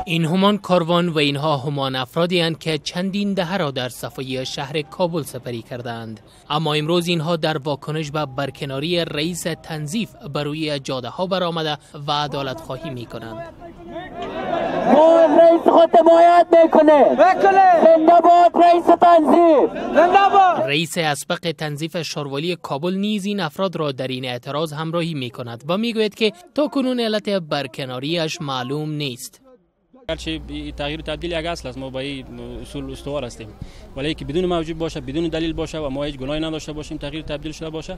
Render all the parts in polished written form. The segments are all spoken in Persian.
این همان کاروان و اینها همان افرادی اند که چندین دهه را در صفایی شهر کابل سپری کردند، اما امروز اینها در واکنش به برکناری رئیس تنظیف بر روی جاده ها برآمده و عدالت خواهی می کنند. رئیس خود حمایت میکنه. زنده باد رئیس تنظیف. زنده باد. رئیس اسبق تنظیف شاروالی کابل نیز این افراد را در این اعتراض همراهی می کند و می گوید که تاکنون علت برکناریش معلوم نیست. هرچی تغییر و تبدیل یک اصل است، ما با این اصول استوار هستیم، ولی که بدون موجب باشه، بدون دلیل باشه و ما هیچ گناهی نداشته باشیم تغییر تبدیل شده باشه،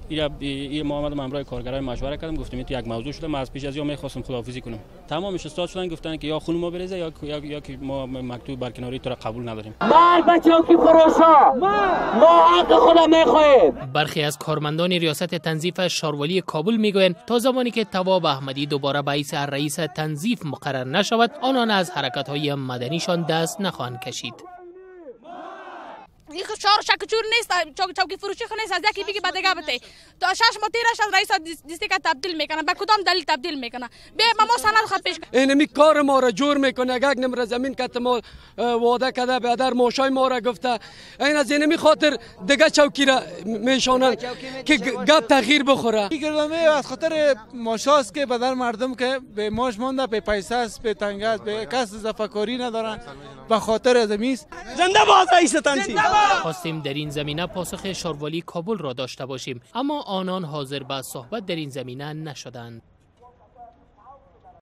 این ما آمدم همراه کارگرای مشوره کردم، گفتم این تو یک موضوع شده، ما از پیش از یا می‌خواستم خداحافظی کنم. تمامش استاد شدن گفتن که یا خون ما بریزه یا که ما مکتوب برکناری تو را قبول نداریم. مال بچه‌ها کی فروشا ما حق خودم می‌خوایم. برخی از کارمندان ریاست تنظیف شاروالی کابل میگویند تا زمانی که تواب احمدی دوباره به حیث رئیس تنظیف مقرر نشود، آنان از حرکت‌های مدنیشان دست نخواهند کشید. این شهر شکچور نیست، چوکی فروشی خو نیست، از یکی بگی بعد دیگه بته تا 6 ماه تیرش از رئیس دیستریکت تبدیل میکنه، به کدام دلیل تبدیل میکنه؟ به ما سند خط پیش اینمی کار ما را جور میکنه، یک نمره زمین که ما وعده کرده به در ماشای ما را گفته، این از اینمی خاطر دیگه چوکی را میشونن که گپ تغییر بخوره. گردامه از خاطر ماشاست که بدر مردم که به ماش مونده، به پیسه است، به تنگ است، به کس زفکاری ندارن، به خاطر زمین. زنده باد رئیس تنظیف. خواستیم در این زمینه پاسخ شاروالی کابل را داشته باشیم، اما آنان حاضر به صحبت در این زمینه نشدند.